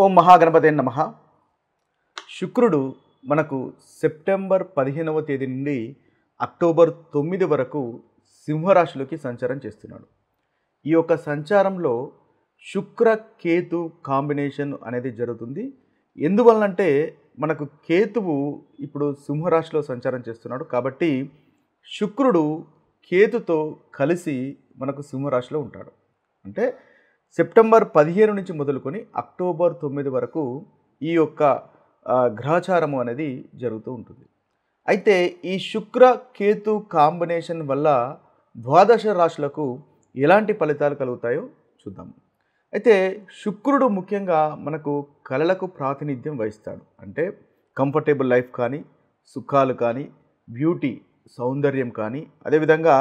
ఓం మహాగణపతే నమః. శుక్రుడు మనకు సెప్టెంబర్ 15వ తేదీ నుండి అక్టోబర్ 9 వరకు సింహరాశిలోకి సంచారం చేస్తున్నాడు. ఈ యొక్క సంచారంలో శుక్ర కేతు కాంబినేషన్ అనేది జరుగుతుంది. ఎందువలనంటే మనకు కేతువు ఇప్పుడు సింహరాశిలో సంచారం చేస్తున్నాడు కాబట్టి శుక్రుడు కేతుతో కలిసి మనకు సింహరాశిలో ఉంటాడు. అంటే సెప్టెంబర్ 15 నుంచి మొదలుకొని అక్టోబర్ 9 వరకు ఈ యొక్క గ్రహచారము అనేది జరుగుతూ ఉంటుంది. అయితే ఈ శుక్ర కేతు కాంబినేషన్ వల్ల ద్వాదశ రాశులకు ఎలాంటి ఫలితాలు కలుగుతాయో చూద్దాము. అయితే శుక్రుడు ముఖ్యంగా మనకు కళలకు ప్రాతినిధ్యం వహిస్తాడు. అంటే కంఫర్టబుల్ లైఫ్ కానీ, సుఖాలు కానీ, బ్యూటీ సౌందర్యం కానీ, అదేవిధంగా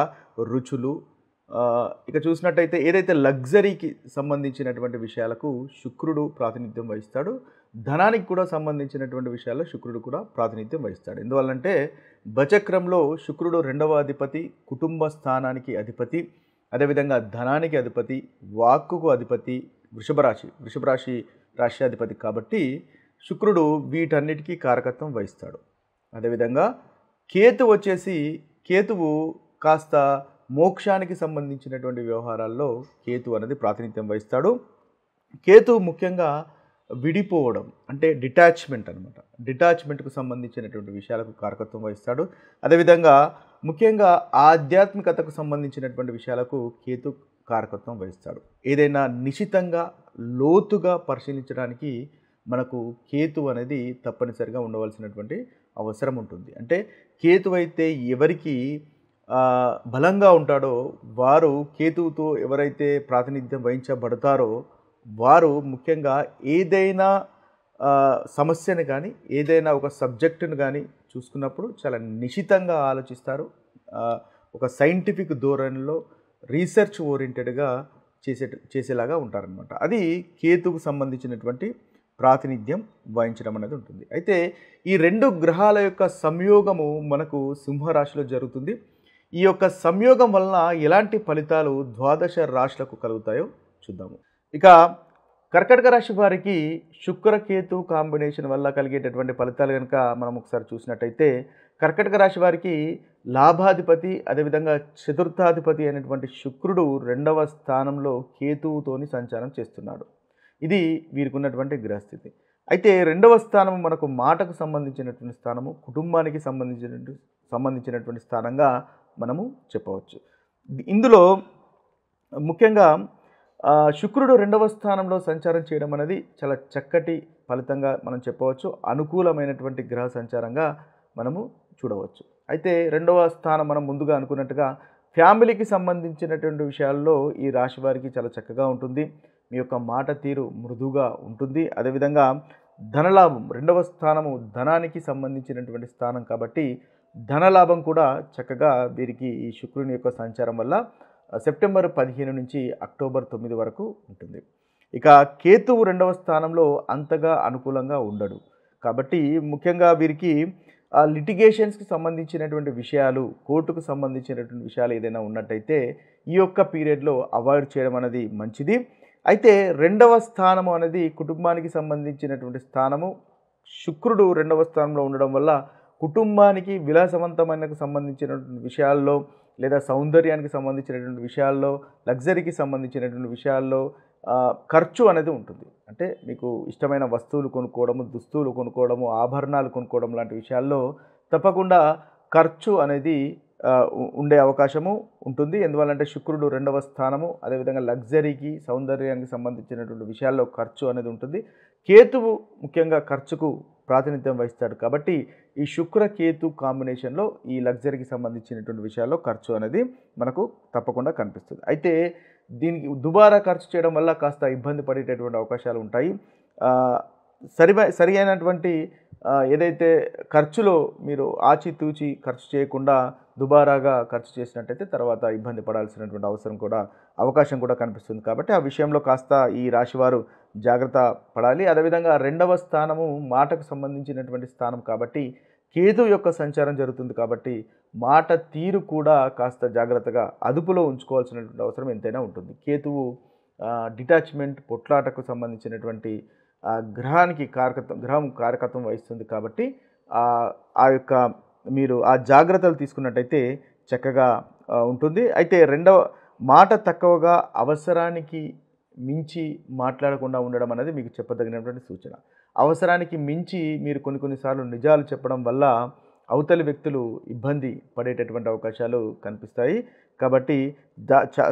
రుచులు, ఇక చూసినట్టయితే ఏదైతే లగ్జరీకి సంబంధించినటువంటి విషయాలకు శుక్రుడు ప్రాతినిధ్యం వహిస్తాడు. ధనానికి కూడా సంబంధించినటువంటి విషయాల్లో శుక్రుడు కూడా ప్రాతినిధ్యం వహిస్తాడు. ఎందువల్లంటే బచక్రంలో శుక్రుడు 2వ అధిపతి, కుటుంబ స్థానానికి అధిపతి, అదేవిధంగా ధనానికి అధిపతి, వాక్కుకు అధిపతి, వృషభ రాశి రాశ్యాధిపతి కాబట్టి శుక్రుడు వీటన్నిటికీ కారకత్వం వహిస్తాడు. అదేవిధంగా కేతువు కాస్త మోక్షానికి సంబంధించినటువంటి వ్యవహారాల్లో కేతు అనేది ప్రాతినిధ్యం వహిస్తాడు. కేతు ముఖ్యంగా విడిపోవడం అంటే డిటాచ్మెంట్ అనమాట. డిటాచ్మెంట్కు సంబంధించినటువంటి విషయాలకు కారకత్వం వహిస్తాడు. అదేవిధంగా ముఖ్యంగా ఆధ్యాత్మికతకు సంబంధించినటువంటి విషయాలకు కేతు కారకత్వం వహిస్తాడు. ఏదైనా నిశితంగా లోతుగా పరిశీలించడానికి మనకు కేతు అనేది తప్పనిసరిగా ఉండవలసినటువంటి అవసరం ఉంటుంది. అంటే కేతు అయితే ఎవరికి బలంగా ఉంటాడో వారు కేతువుతో ఎవరైతే ప్రాతినిధ్యం వహించబడతారో వారు ముఖ్యంగా ఏదైనా సమస్యను కానీ, ఏదైనా ఒక సబ్జెక్టును కానీ చూసుకున్నప్పుడు చాలా నిశితంగా ఆలోచిస్తారు. ఒక సైంటిఫిక్ ధోరణిలో రీసెర్చ్ ఓరియంటెడ్గా చేసేలాగా ఉంటారనమాట. అది కేతువుకు సంబంధించినటువంటి ప్రాతినిధ్యం వహించడం అనేది ఉంటుంది. అయితే ఈ రెండు గ్రహాల యొక్క సంయోగము మనకు సింహరాశిలో జరుగుతుంది. ఈ యొక్క సంయోగం వలన ఎలాంటి ఫలితాలు ద్వాదశ రాశులకు కలుగుతాయో చూద్దాము. ఇక కర్కాటక రాశి వారికి శుక్రకేతు కాంబినేషన్ వల్ల కలిగేటటువంటి ఫలితాలు కనుక మనం ఒకసారి చూసినట్టయితే కర్కాటక రాశి వారికి లాభాధిపతి, అదేవిధంగా చతుర్థాధిపతి అయినటువంటి శుక్రుడు 2వ స్థానంలో కేతువుతోని సంచారం చేస్తున్నాడు. ఇది వీరికి ఉన్నటువంటి గ్రహస్థితి. అయితే 2వ స్థానము మనకు మాటకు సంబంధించినటువంటి స్థానము, కుటుంబానికి సంబంధించినటువంటి స్థానంగా మనము చెప్పవచ్చు. ఇందులో ముఖ్యంగా శుక్రుడు 2వ స్థానంలో సంచారం చేయడం అనేది చాలా చక్కటి ఫలితంగా మనం చెప్పవచ్చు. అనుకూలమైనటువంటి గ్రహ సంచారంగా మనము చూడవచ్చు. అయితే 2వ స్థానం మనం ముందుగా అనుకున్నట్టుగా ఫ్యామిలీకి సంబంధించినటువంటి విషయాల్లో ఈ రాశి వారికి చాలా చక్కగా ఉంటుంది. మీ యొక్క మాట తీరు మృదువుగా ఉంటుంది. అదేవిధంగా ధనలాభం, 2వ స్థానము ధనానికి సంబంధించినటువంటి స్థానం కాబట్టి ధనలాభం కూడా చక్కగా వీరికి ఈ శుక్రుని యొక్క సంచారం వల్ల సెప్టెంబర్ 15 నుంచి అక్టోబర్ 9 వరకు ఉంటుంది. ఇక కేతువు 2వ స్థానంలో అంతగా అనుకూలంగా ఉండడు కాబట్టి ముఖ్యంగా వీరికి లిటిగేషన్స్కి సంబంధించినటువంటి విషయాలు, కోర్టుకు సంబంధించినటువంటి విషయాలు ఏదైనా ఉన్నట్టయితే ఈ యొక్క పీరియడ్లో అవాయిడ్ చేయడం అనేది మంచిది. అయితే 2వ స్థానము అనేది కుటుంబానికి సంబంధించినటువంటి స్థానము. శుక్రుడు 2వ స్థానంలో ఉండడం వల్ల కుటుంబానికి విలాసవంతమైనకు సంబంధించినటువంటి విషయాల్లో, లేదా సౌందర్యానికి సంబంధించినటువంటి విషయాల్లో, లగ్జరీకి సంబంధించినటువంటి విషయాల్లో ఖర్చు అనేది ఉంటుంది. అంటే మీకు ఇష్టమైన వస్తువులు కొనుక్కోవడము, దుస్తువులు కొనుక్కోవడము, ఆభరణాలు కొనుక్కోవడం లాంటి విషయాల్లో తప్పకుండా ఖర్చు అనేది ఉండే అవకాశము ఉంటుంది. ఎందువల్లంటే శుక్రుడు 2వ స్థానము, అదేవిధంగా లగ్జరీకి, సౌందర్యానికి సంబంధించినటువంటి విషయాల్లో ఖర్చు అనేది ఉంటుంది. కేతువు ముఖ్యంగా ఖర్చుకు ప్రాతినిధ్యం వహిస్తాడు కాబట్టి ఈ శుక్ర కేతు కాంబినేషన్లో ఈ లగ్జరీకి సంబంధించినటువంటి విషయాల్లో ఖర్చు అనేది మనకు తప్పకుండా కనిపిస్తుంది. అయితే దీనికి దుబారా ఖర్చు చేయడం వల్ల కాస్త ఇబ్బంది పడేటటువంటి అవకాశాలు ఉంటాయి. సరి అయినటువంటి ఏదైతే ఖర్చులో మీరు ఆచితూచి ఖర్చు చేయకుండా దుబారాగా ఖర్చు చేసినట్టయితే తర్వాత ఇబ్బంది పడాల్సినటువంటి అవకాశం కూడా కనిపిస్తుంది. కాబట్టి ఆ విషయంలో కాస్త ఈ రాశివారు జాగ్రత్త పడాలి. అదేవిధంగా 2వ స్థానము మాటకు సంబంధించినటువంటి స్థానం కాబట్టి కేతు యొక్క సంచారం జరుగుతుంది కాబట్టి మాట తీరు కూడా కాస్త జాగ్రత్తగా అదుపులో ఉంచుకోవాల్సినటువంటి అవసరం ఎంతైనా ఉంటుంది. కేతువు డిటాచ్మెంట్, పొట్లాటకు సంబంధించినటువంటి గ్రహం కారకత్వం వహిస్తుంది కాబట్టి ఆ యొక్క మీరు ఆ జాగ్రత్తలు తీసుకున్నట్టయితే చక్కగా ఉంటుంది. అయితే రెండవ మాట తక్కువగా అవసరానికి మించి మాట్లాడకుండా ఉండడం అనేది మీకు చెప్పదగినటువంటి సూచన. అవసరానికి మించి మీరు కొన్నిసార్లు నిజాలు చెప్పడం వల్ల అవతలి వ్యక్తులు ఇబ్బంది పడేటటువంటి అవకాశాలు కనిపిస్తాయి. కాబట్టి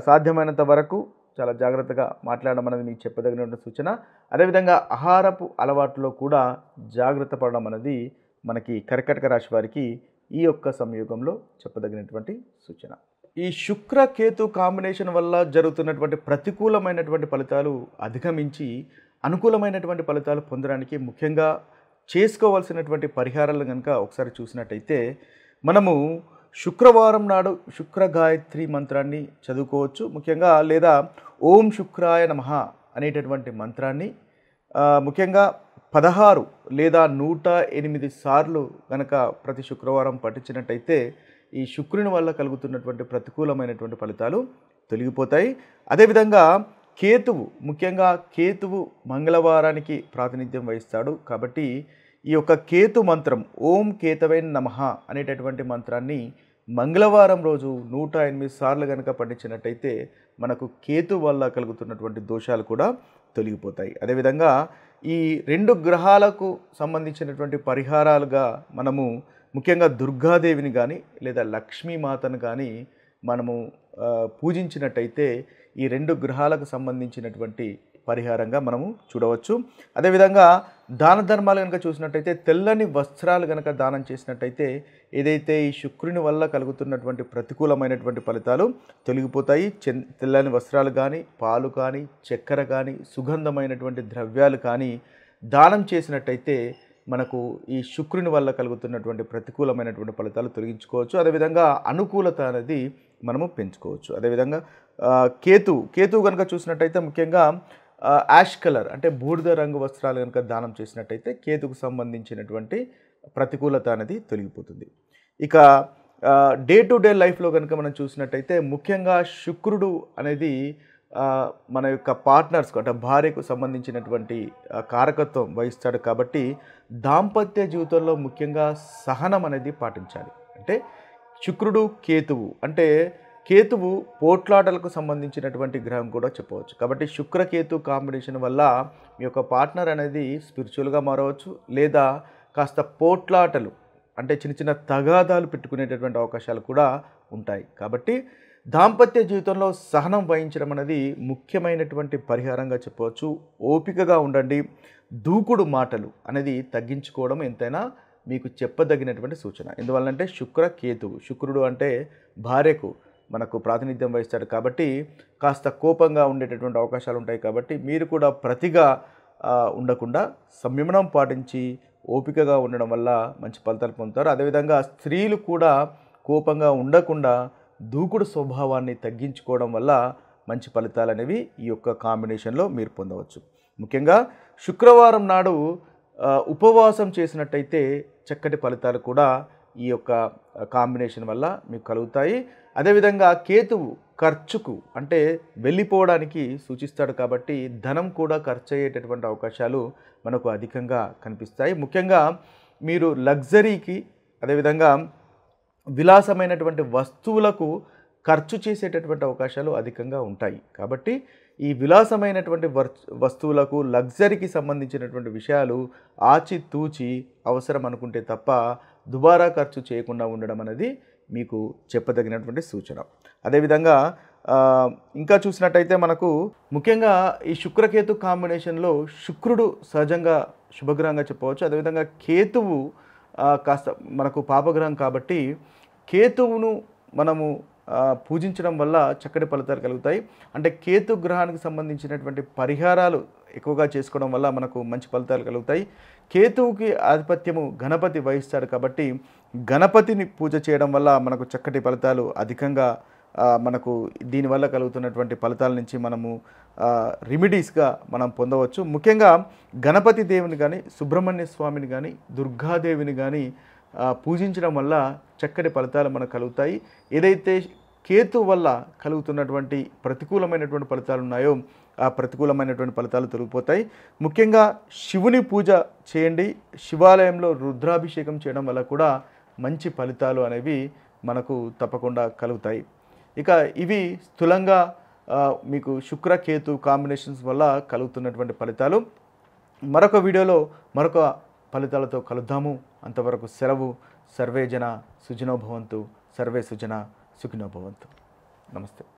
సాధ్యమైనంత వరకు చాలా జాగ్రత్తగా మాట్లాడడం అనేది మీకు చెప్పదగినటువంటి సూచన. అదేవిధంగా ఆహారపు అలవాట్లో కూడా జాగ్రత్త పడడం అనేది మనకి కర్కాటక రాశి వారికి ఈ యొక్క సంయోగంలో చెప్పదగినటువంటి సూచన. ఈ శుక్ర కేతు కాంబినేషన్ వల్ల జరుగుతున్నటువంటి ప్రతికూలమైనటువంటి ఫలితాలు అధిగమించి అనుకూలమైనటువంటి ఫలితాలు పొందడానికి ముఖ్యంగా చేసుకోవాల్సినటువంటి పరిహారాలు కనుక ఒకసారి చూసినట్టయితే మనము శుక్రవారం నాడు శుక్ర గాయత్రి మంత్రాన్ని చదువుకోవచ్చు ముఖ్యంగా, లేదా ఓం శుక్రాయ నమః అనేటటువంటి మంత్రాన్ని ముఖ్యంగా 16 లేదా 108 సార్లు కనుక ప్రతి శుక్రవారం పఠించినట్టయితే ఈ శుక్రుని వల్ల కలుగుతున్నటువంటి ప్రతికూలమైనటువంటి ఫలితాలు తొలగిపోతాయి. అదేవిధంగా ముఖ్యంగా కేతువు మంగళవారానికి ప్రాతినిధ్యం వహిస్తాడు కాబట్టి ఈ యొక్క కేతు మంత్రం ఓం కేతవే నమః అనేటటువంటి మంత్రాన్ని మంగళవారం రోజు 108 సార్లు కనుక పఠించినట్టయితే మనకు కేతు వల్ల కలుగుతున్నటువంటి దోషాలు కూడా తొలగిపోతాయి. అదేవిధంగా ఈ 2 గ్రహాలకు సంబంధించినటువంటి పరిహారాలుగా మనము ముఖ్యంగా దుర్గాదేవిని కానీ లేదా లక్ష్మీమాతను కానీ మనము పూజించినట్టయితే ఈ 2 గ్రహాలకు సంబంధించినటువంటి పరిహారంగా మనము చూడవచ్చు. అదేవిధంగా దాన ధర్మాలు కనుక చూసినట్టయితే తెల్లని వస్త్రాలు కనుక దానం చేసినట్టయితే ఏదైతే ఈ శుక్రుని వల్ల కలుగుతున్నటువంటి ప్రతికూలమైనటువంటి ఫలితాలు తొలగిపోతాయి. తెల్లని వస్త్రాలు కానీ, పాలు కానీ, చక్కెర కానీ, సుగంధమైనటువంటి ద్రవ్యాలు కానీ దానం చేసినట్టయితే మనకు ఈ శుక్రుని వల్ల కలుగుతున్నటువంటి ప్రతికూలమైనటువంటి ఫలితాలు తొలగించుకోవచ్చు. అదేవిధంగా అనుకూలత అనేది మనము పెంచుకోవచ్చు. అదేవిధంగా కేతు కనుక చూసినట్టయితే ముఖ్యంగా యాష్ కలర్ అంటే బూడిద రంగు వస్త్రాలు కనుక దానం చేసినట్టయితే కేతుకు సంబంధించినటువంటి ప్రతికూలత అనేది తొలగిపోతుంది. ఇక డే టు డే లైఫ్లో కనుక మనం చూసినట్టయితే ముఖ్యంగా శుక్రుడు అనేది మన యొక్క పార్ట్నర్స్ అంటే భార్యకు సంబంధించినటువంటి కారకత్వం వహిస్తాడు కాబట్టి దాంపత్య జీవితంలో ముఖ్యంగా సహనం అనేది పాటించాలి. అంటే శుక్రుడు కేతువు పోట్లాటలకు సంబంధించినటువంటి గ్రహం కూడా చెప్పవచ్చు. కాబట్టి శుక్రకేతు కాంబినేషన్ వల్ల మీ యొక్క పార్ట్నర్ అనేది స్పిరిచువల్గా మారవచ్చు, లేదా కాస్త పోట్లాటలు అంటే చిన్న తగాదాలు పెట్టుకునేటటువంటి అవకాశాలు కూడా ఉంటాయి. కాబట్టి దాంపత్య జీవితంలో సహనం వహించడం అనేది ముఖ్యమైనటువంటి పరిహారంగా చెప్పవచ్చు. ఓపికగా ఉండండి. దూకుడు మాటలు అనేది తగ్గించుకోవడం ఎంతైనా మీకు చెప్పదగినటువంటి సూచన. ఎందువల్లంటే శుక్రుడు అంటే భార్యకు మనకు ప్రాతినిధ్యం వహిస్తాడు కాబట్టి కాస్త కోపంగా ఉండేటటువంటి అవకాశాలు ఉంటాయి. కాబట్టి మీరు కూడా ప్రతిగా ఉండకుండా సంయమనం పాటించి ఓపికగా ఉండడం వల్ల మంచి ఫలితాలు పొందుతారు. అదేవిధంగా స్త్రీలు కూడా కోపంగా ఉండకుండా దూకుడు స్వభావాన్ని తగ్గించుకోవడం వల్ల మంచి ఫలితాలు అనేవి ఈ యొక్క కాంబినేషన్లో మీరు పొందవచ్చు. ముఖ్యంగా శుక్రవారం నాడు ఉపవాసం చేసినట్టయితే చక్కటి ఫలితాలు కూడా ఈ యొక్క కాంబినేషన్ వల్ల మీకు కలుగుతాయి. అదేవిధంగా కేతువు ఖర్చుకు అంటే వెళ్ళిపోవడానికి సూచిస్తాడు కాబట్టి ధనం కూడా ఖర్చు అయ్యేటటువంటి అవకాశాలు మనకు అధికంగా కనిపిస్తాయి. ముఖ్యంగా మీరు లగ్జరీకి అదేవిధంగా విలాసమైనటువంటి వస్తువులకు ఖర్చు చేసేటటువంటి అవకాశాలు అధికంగా ఉంటాయి. కాబట్టి ఈ విలాసమైనటువంటి వస్తువులకు లగ్జరీకి సంబంధించినటువంటి విషయాలు ఆచితూచి అవసరం అనుకుంటే తప్ప దుబారా ఖర్చు చేయకుండా ఉండడం అనేది మీకు చెప్పదగినటువంటి సూచన. అదేవిధంగా ఇంకా చూసినట్టయితే మనకు ముఖ్యంగా ఈ శుక్రకేతు కాంబినేషన్లో శుక్రుడు సహజంగా శుభగ్రహంగా చెప్పవచ్చు. అదేవిధంగా కేతువు కాస్త మనకు పాపగ్రహం కాబట్టి కేతువును మనము పూజించడం వల్ల చక్కటి ఫలితాలు కలుగుతాయి. అంటే కేతు గ్రహానికి సంబంధించినటువంటి పరిహారాలు ఎక్కువగా చేసుకోవడం వల్ల మనకు మంచి ఫలితాలు కలుగుతాయి. కేతువుకి ఆధిపత్యము గణపతి వహిస్తాడు కాబట్టి గణపతిని పూజ చేయడం వల్ల మనకు చక్కటి ఫలితాలు అధికంగా మనకు దీనివల్ల కలుగుతున్నటువంటి ఫలితాల నుంచి మనము రెమెడీస్గా మనం పొందవచ్చు. ముఖ్యంగా గణపతి దేవుని కానీ, సుబ్రహ్మణ్య స్వామిని కానీ, దుర్గాదేవిని కానీ పూజించడం వల్ల చక్కటి ఫలితాలు మనకు కలుగుతాయి. ఏదైతే కేతు వల్ల కలుగుతున్నటువంటి ప్రతికూలమైనటువంటి ఫలితాలు ఉన్నాయో ఆ ప్రతికూలమైనటువంటి ఫలితాలు తొలగిపోతాయి. ముఖ్యంగా శివుని పూజ చేయండి. శివాలయంలో రుద్రాభిషేకం చేయడం వల్ల కూడా మంచి ఫలితాలు అనేవి మనకు తప్పకుండా కలుగుతాయి. ఇక ఇవి స్థూలంగా మీకు శుక్ర కేతు కాంబినేషన్స్ వల్ల కలుగుతున్నటువంటి ఫలితాలు. మరొక వీడియోలో మరొక ఫలితాలతో కలుద్దాము. అంతవరకు సెలవు. సర్వే జన సుఖినో భవంతు. సర్వే సుజన సుఖినో భవంతు. నమస్తే.